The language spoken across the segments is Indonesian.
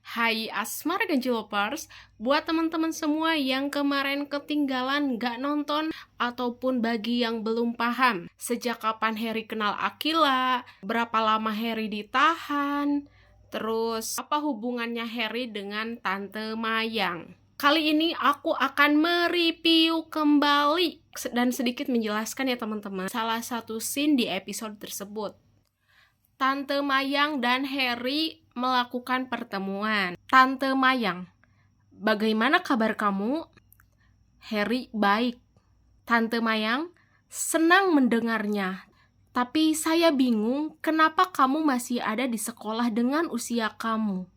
Hai Asmara Ganji Lovers, buat teman-teman semua yang kemarin ketinggalan gak nonton ataupun bagi yang belum paham sejak kapan Harry kenal Aquila, berapa lama Harry ditahan, terus apa hubungannya Harry dengan Tante Mayang. Kali ini aku akan mereview kembali dan sedikit menjelaskan ya teman-teman salah satu scene di episode tersebut. Tante Mayang dan Harry melakukan pertemuan. Tante Mayang, bagaimana kabar kamu? Harry, baik. Tante Mayang, senang mendengarnya. Tapi saya bingung kenapa kamu masih ada di sekolah dengan usia kamu.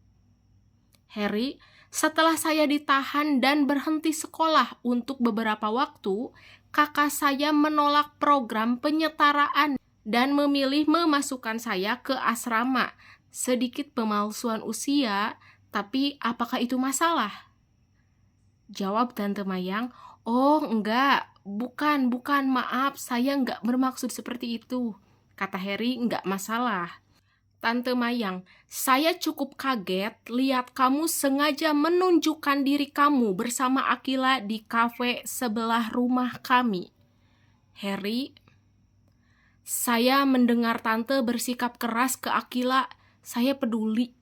Harry, setelah saya ditahan dan berhenti sekolah untuk beberapa waktu, kakak saya menolak program penyetaraan dan memilih memasukkan saya ke asrama. Sedikit pemalsuan usia, tapi apakah itu masalah? Jawab Tante Mayang, oh enggak, bukan, maaf, saya enggak bermaksud seperti itu. Kata Harry, enggak masalah. Tante Mayang, saya cukup kaget lihat kamu sengaja menunjukkan diri kamu bersama Aquila di kafe sebelah rumah kami. Harry, saya mendengar tante bersikap keras ke Aquila, saya peduli.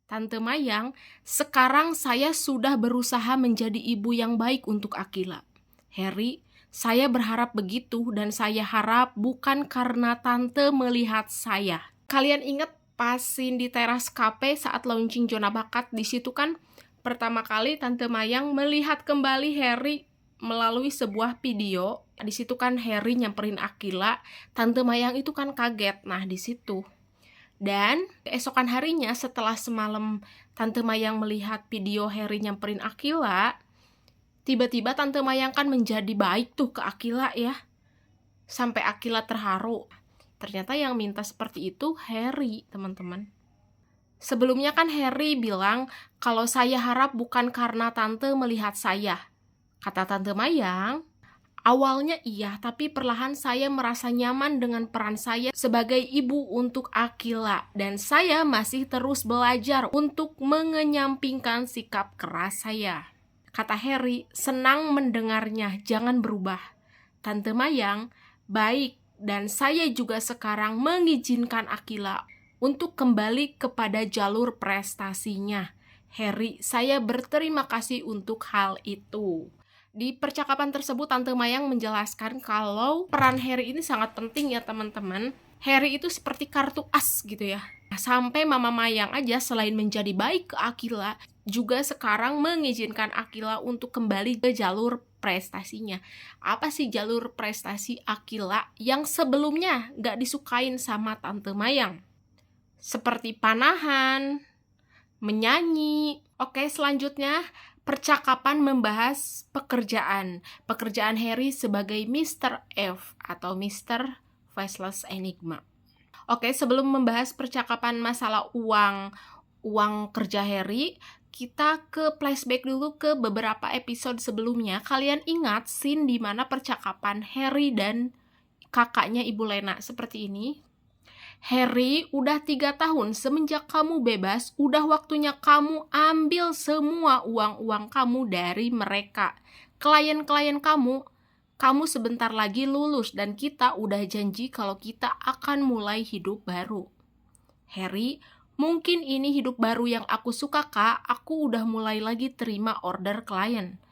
Tante Mayang, sekarang saya sudah berusaha menjadi ibu yang baik untuk Aquila. Harry, saya berharap begitu dan saya harap bukan karena tante melihat saya. Kalian ingat pas scene di teras kafe saat launching Zona Bakat, di situ kan pertama kali Tante Mayang melihat kembali Harry melalui sebuah video. Di situ kan Harry nyamperin Aquila, Tante Mayang itu kan kaget. Nah, di situ. Dan keesokan harinya setelah semalam Tante Mayang melihat video Harry nyamperin Aquila, tiba-tiba Tante Mayang kan menjadi baik tuh ke Aquila ya. Sampai Aquila terharu. Ternyata yang minta seperti itu Harry, teman-teman. Sebelumnya kan Harry bilang kalau saya harap bukan karena tante melihat saya. Kata Tante Mayang, awalnya iya, tapi perlahan saya merasa nyaman dengan peran saya sebagai ibu untuk Aquila. Dan saya masih terus belajar untuk mengenyampingkan sikap keras saya. Kata Harry, senang mendengarnya, jangan berubah. Tante Mayang, baik, dan saya juga sekarang mengizinkan Aquila untuk kembali kepada jalur prestasinya. Harry, saya berterima kasih untuk hal itu. Di percakapan tersebut, Tante Mayang menjelaskan kalau peran Harry ini sangat penting ya teman-teman. Harry itu seperti kartu as gitu ya. Sampai Mama Mayang aja selain menjadi baik ke Aquila, juga sekarang mengizinkan Aquila untuk kembali ke jalur prestasinya. Apa sih jalur prestasi Aquila yang sebelumnya gak disukain sama Tante Mayang? Seperti panahan, menyanyi. Oke, selanjutnya percakapan membahas pekerjaan. Pekerjaan Harry sebagai Mr. F atau Mr. Faceless Enigma. Oke, sebelum membahas percakapan masalah uang kerja Harry, kita ke flashback dulu ke beberapa episode sebelumnya. Kalian ingat scene di mana percakapan Harry dan kakaknya Ibu Lena seperti ini? Harry, udah 3 tahun semenjak kamu bebas, udah waktunya kamu ambil semua uang-uang kamu dari mereka. Klien-klien kamu sebentar lagi lulus dan kita udah janji kalau kita akan mulai hidup baru. Harry, mungkin ini hidup baru yang aku suka kak, aku udah mulai lagi terima order klien.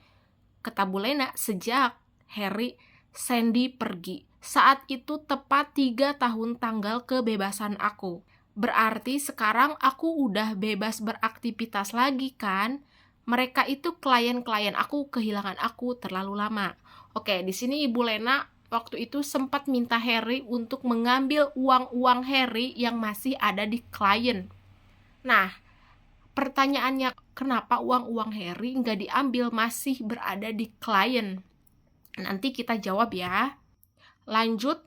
Kata Bu Lena, sejak Harry, Sandy pergi. Saat itu tepat 3 tahun tanggal kebebasan aku. Berarti sekarang aku udah bebas beraktivitas lagi kan? Mereka itu klien-klien aku, kehilangan aku terlalu lama. Oke, di sini Ibu Lena waktu itu sempat minta Harry untuk mengambil uang-uang Harry yang masih ada di klien. Nah, pertanyaannya, kenapa uang-uang Harry nggak diambil masih berada di klien? Nanti kita jawab ya. Lanjut,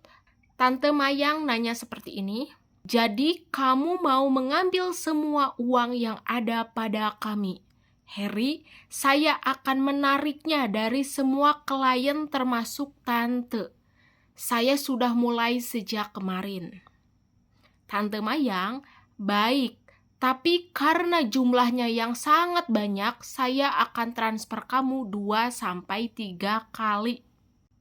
Tante Mayang nanya seperti ini. Jadi kamu mau mengambil semua uang yang ada pada kami? Harry, saya akan menariknya dari semua klien termasuk tante. Saya sudah mulai sejak kemarin. Tante Mayang, baik, Tapi karena jumlahnya yang sangat banyak, saya akan transfer kamu 2-3 kali.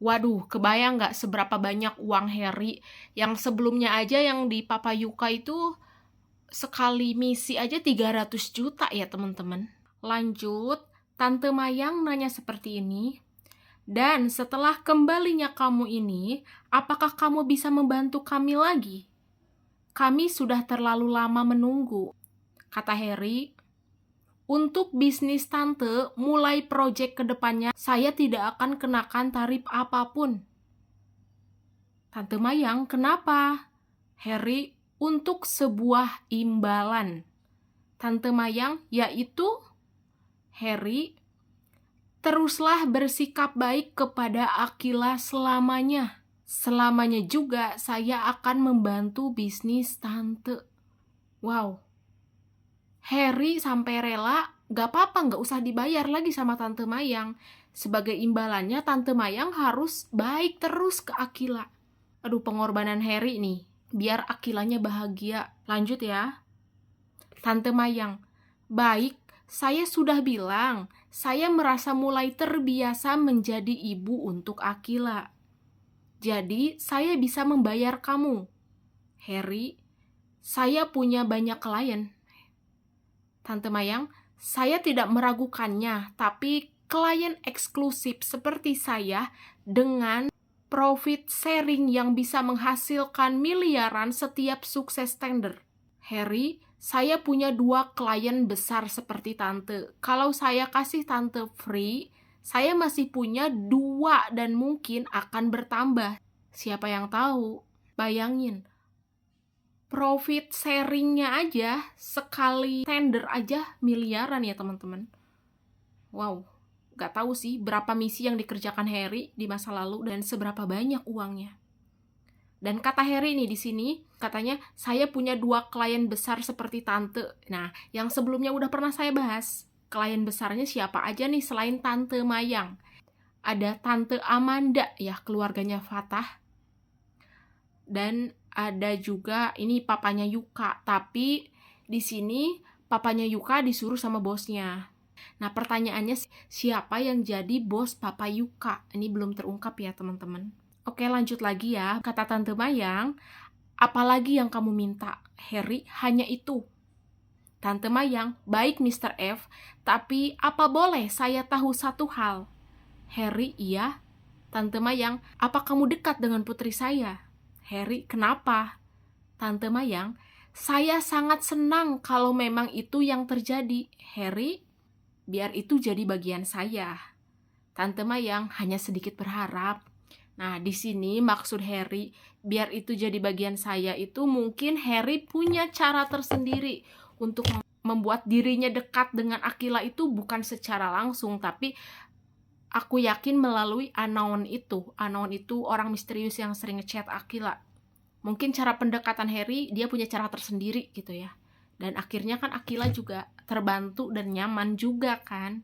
Waduh, kebayang nggak seberapa banyak uang Harry yang sebelumnya aja yang di Papa Yuka itu sekali misi aja 300 juta ya teman-teman. Lanjut, Tante Mayang nanya seperti ini. Dan setelah kembalinya kamu ini, apakah kamu bisa membantu kami lagi? Kami sudah terlalu lama menunggu, kata Harry. Untuk bisnis tante, mulai proyek ke depannya, saya tidak akan kenakan tarif apapun. Tante Mayang, kenapa? Harry, untuk sebuah imbalan. Tante Mayang, yaitu? Harry, teruslah bersikap baik kepada Akila selamanya. Selamanya juga saya akan membantu bisnis tante. Wow. Harry sampai rela, gak apa-apa, gak usah dibayar lagi sama Tante Mayang. Sebagai imbalannya, Tante Mayang harus baik terus ke Akila. Aduh, pengorbanan Harry nih, biar Akilanya bahagia. Lanjut ya. Tante Mayang, baik, saya sudah bilang, saya merasa mulai terbiasa menjadi ibu untuk Akila. Jadi, saya bisa membayar kamu. Harry, saya punya banyak klien. Tante Mayang, saya tidak meragukannya, tapi klien eksklusif seperti saya dengan profit sharing yang bisa menghasilkan miliaran setiap sukses tender. Harry, saya punya 2 klien besar seperti tante. Kalau saya kasih tante free, saya masih punya 2 dan mungkin akan bertambah. Siapa yang tahu? Bayangin. Profit sharingnya aja sekali tender aja miliaran ya teman-teman. Wow, gak tahu sih berapa misi yang dikerjakan Harry di masa lalu dan seberapa banyak uangnya. Dan kata Harry nih di sini, katanya saya punya 2 klien besar seperti tante. Nah, yang sebelumnya udah pernah saya bahas. Klien besarnya siapa aja nih selain Tante Mayang? Ada Tante Amanda ya, keluarganya Fatah. Dan ada juga ini papanya Yuka, tapi di sini papanya Yuka disuruh sama bosnya. Nah, pertanyaannya siapa yang jadi bos Papa Yuka? Ini belum terungkap ya, teman-teman. Oke, lanjut lagi ya. Kata Tante Mayang, apalagi yang kamu minta? Harry, hanya itu. Tante Mayang, baik Mr. F, tapi apa boleh saya tahu satu hal? Harry, iya. Tante Mayang, apa kamu dekat dengan putri saya? Harry, kenapa? Tante Mayang, saya sangat senang kalau memang itu yang terjadi. Harry, biar itu jadi bagian saya. Tante Mayang hanya sedikit berharap. Nah, di sini maksud Harry, biar itu jadi bagian saya itu mungkin Harry punya cara tersendiri untuk membuat dirinya dekat dengan Akila itu bukan secara langsung, tapi aku yakin melalui Anon itu. Anon itu orang misterius yang sering ngechat Akila. Mungkin cara pendekatan Harry, dia punya cara tersendiri gitu ya. Dan akhirnya kan Akila juga terbantu dan nyaman juga kan.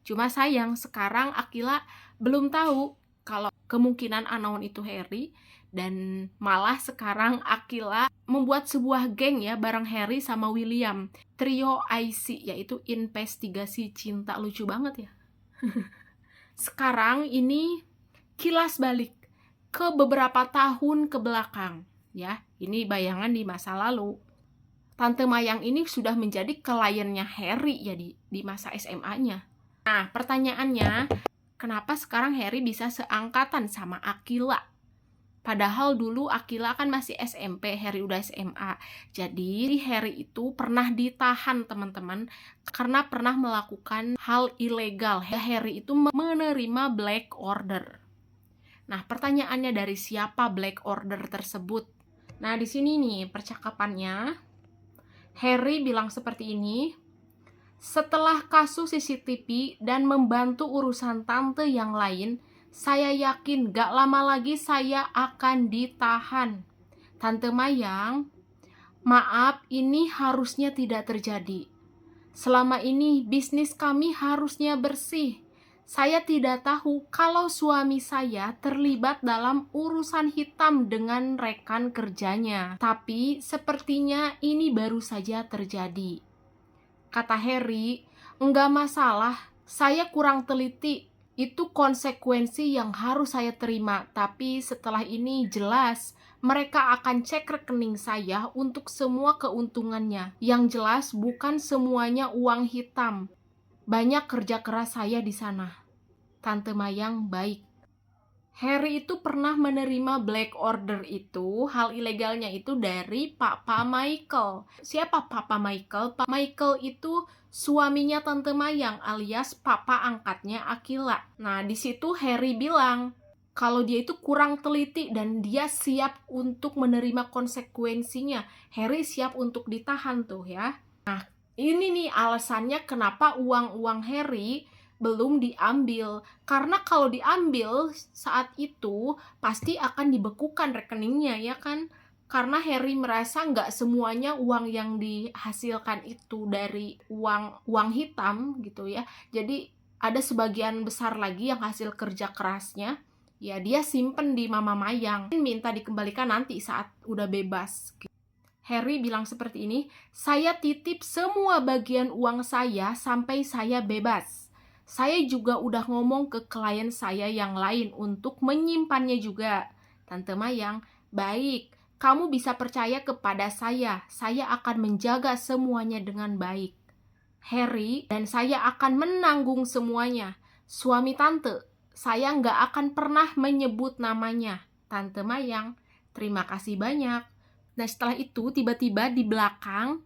Cuma sayang, sekarang Akila belum tahu kalau kemungkinan Anon itu Harry. Dan malah sekarang Akila membuat sebuah geng ya bareng Harry sama William. Trio IC, yaitu investigasi cinta. Lucu banget ya. Sekarang ini kilas balik ke beberapa tahun ke belakang ya. Ini bayangan di masa lalu. Tante Mayang ini sudah menjadi kliennya Harry ya di masa SMA-nya. Nah, pertanyaannya, kenapa sekarang Harry bisa seangkatan sama Akila? Padahal dulu Akila kan masih SMP, Harry udah SMA. Jadi Harry itu pernah ditahan teman-teman karena pernah melakukan hal ilegal. Harry itu menerima black order. Nah, pertanyaannya dari siapa black order tersebut? Nah, di sini nih percakapannya. Harry bilang seperti ini. Setelah kasus CCTV dan membantu urusan tante yang lain, saya yakin gak lama lagi saya akan ditahan. Tante Mayang, maaf, ini harusnya tidak terjadi. Selama ini bisnis kami harusnya bersih. Saya tidak tahu kalau suami saya terlibat dalam urusan hitam dengan rekan kerjanya, tapi sepertinya ini baru saja terjadi. Kata Harry, enggak masalah, saya kurang teliti. Itu konsekuensi yang harus saya terima, tapi setelah ini jelas mereka akan cek rekening saya untuk semua keuntungannya. Yang jelas bukan semuanya uang hitam. Banyak kerja keras saya di sana. Tante Mayang baik. Harry itu pernah menerima black order itu, hal ilegalnya itu dari Papa Michael. Siapa Papa Michael? Pak Michael itu suaminya Tante Mayang alias papa angkatnya Akila. Nah, di situ Harry bilang kalau dia itu kurang teliti dan dia siap untuk menerima konsekuensinya. Harry siap untuk ditahan tuh ya. Nah, ini nih alasannya kenapa uang-uang Harry belum diambil. Karena kalau diambil saat itu pasti akan dibekukan rekeningnya ya kan. Karena Harry merasa nggak semuanya uang yang dihasilkan itu dari uang hitam gitu ya. Jadi ada sebagian besar lagi yang hasil kerja kerasnya. Ya dia simpen di Mama Mayang. Minta dikembalikan nanti saat udah bebas. Harry bilang seperti ini, saya titip semua bagian uang saya sampai saya bebas. Saya juga udah ngomong ke klien saya yang lain untuk menyimpannya juga. Tante Mayang, baik, kamu bisa percaya kepada saya akan menjaga semuanya dengan baik. Harry dan saya akan menanggung semuanya. Suami tante, saya nggak akan pernah menyebut namanya. Tante Mayang, terima kasih banyak. Nah setelah itu tiba-tiba di belakang,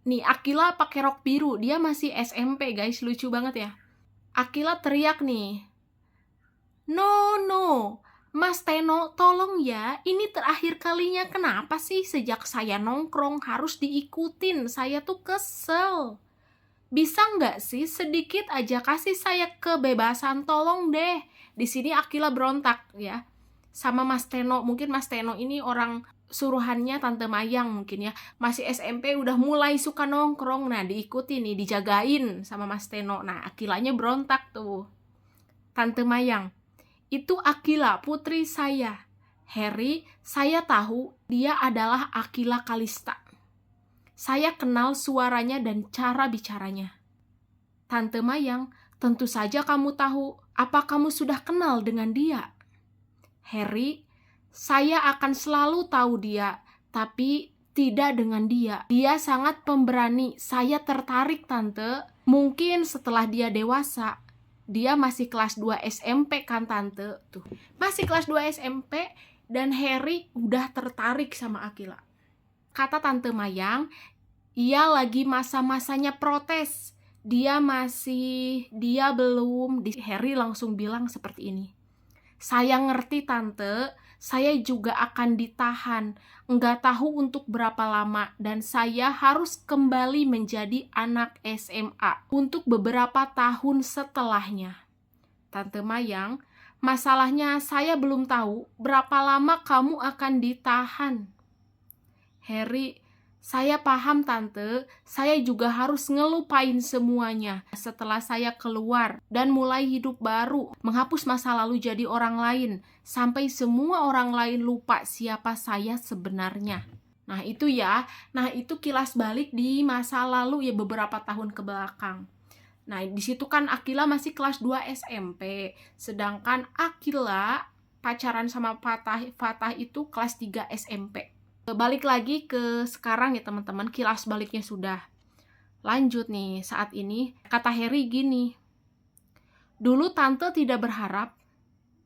nih Akila pakai rok biru, dia masih SMP guys, lucu banget ya. Akila teriak nih, no, Mas Teno, tolong ya, ini terakhir kalinya, kenapa sih sejak saya nongkrong harus diikutin, saya tuh kesel. Bisa nggak sih sedikit aja kasih saya kebebasan, tolong deh. Di sini Akila berontak ya, sama Mas Teno. Mungkin Mas Teno ini orang suruhannya Tante Mayang mungkin ya, masih SMP udah mulai suka nongkrong. Nah diikuti nih, dijagain sama Mas Teno. Nah Akilanya berontak tuh. Tante Mayang, itu Akila, putri saya. Harry, saya tahu dia adalah Akila Kalista. Saya kenal suaranya dan cara bicaranya. Tante Mayang, tentu saja kamu tahu. Apa kamu sudah kenal dengan dia? Harry, saya akan selalu tahu dia, tapi tidak dengan dia. Dia sangat pemberani. Saya tertarik, Tante. Mungkin setelah dia dewasa. Dia masih kelas 2 SMP kan, Tante? Tuh, masih kelas 2 SMP dan Harry udah tertarik sama Akila. Kata Tante Mayang, ia lagi masa-masanya protes. Dia belum. Harry langsung bilang seperti ini. Saya ngerti Tante, saya juga akan ditahan, nggak tahu untuk berapa lama, dan saya harus kembali menjadi anak SMA untuk beberapa tahun setelahnya. Tante Mayang, masalahnya saya belum tahu berapa lama kamu akan ditahan. Harry, saya paham Tante, saya juga harus ngelupain semuanya setelah saya keluar dan mulai hidup baru, menghapus masa lalu jadi orang lain, sampai semua orang lain lupa siapa saya sebenarnya. Nah itu ya, itu kilas balik di masa lalu ya beberapa tahun ke belakang. Nah di situ kan Akila masih kelas 2 SMP, sedangkan Akila pacaran sama Fatah itu kelas 3 SMP. Balik lagi ke sekarang ya teman-teman, kilas baliknya sudah. Lanjut nih, saat ini kata Harry gini. Dulu Tante tidak berharap.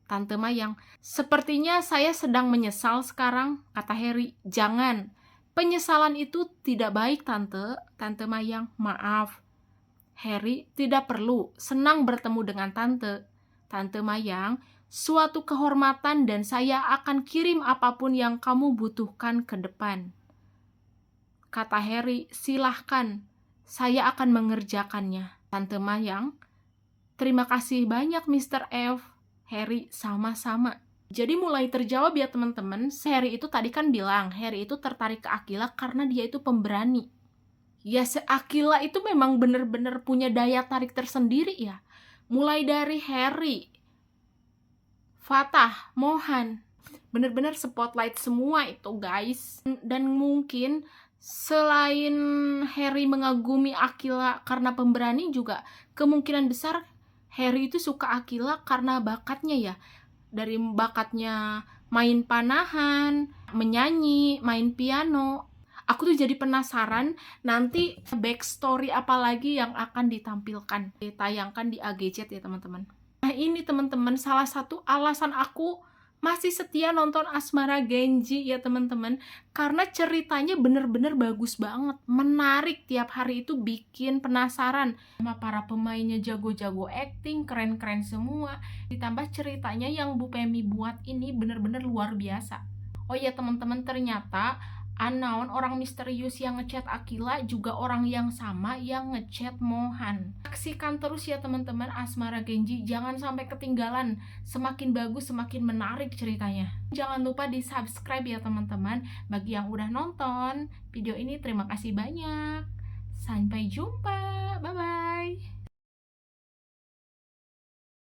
Tante Mayang, sepertinya saya sedang menyesal sekarang, kata Harry. Jangan, penyesalan itu tidak baik Tante. Tante Mayang, maaf. Harry, tidak perlu, senang bertemu dengan Tante. Tante Mayang, suatu kehormatan dan saya akan kirim apapun yang kamu butuhkan ke depan. Kata Harry, silahkan, saya akan mengerjakannya. Tante Mayang, terima kasih banyak Mr. F. Harry, sama-sama. Jadi mulai terjawab ya teman-teman, Harry itu tadi kan bilang, Harry itu tertarik ke Akila karena dia itu pemberani. Ya Akila itu memang benar-benar punya daya tarik tersendiri ya. mulai dari Harry, Fatah, Mohan, bener-bener spotlight semua itu guys. Dan mungkin selain Harry mengagumi Aquila karena pemberani, juga kemungkinan besar Harry itu suka Aquila karena bakatnya ya. Dari bakatnya main panahan, menyanyi, main piano. Aku tuh jadi penasaran nanti backstory apa lagi yang akan ditampilkan, ditayangkan di AGC ya teman-teman. Nah ini teman-teman salah satu alasan aku masih setia nonton Asmara Genji ya teman-teman, karena ceritanya bener-bener bagus banget, menarik, tiap hari itu bikin penasaran. Sama para pemainnya jago-jago acting, keren-keren semua, ditambah ceritanya yang Bu Pemi buat ini bener-bener luar biasa. Oh iya teman-teman, ternyata Unknown, orang misterius yang ngechat Aquila, juga orang yang sama yang ngechat Mohan. Saksikan terus ya teman-teman Asmara Genji, jangan sampai ketinggalan, semakin bagus semakin menarik ceritanya. Jangan lupa di subscribe ya teman-teman. Bagi yang udah nonton video ini, terima kasih banyak. Sampai jumpa, bye bye.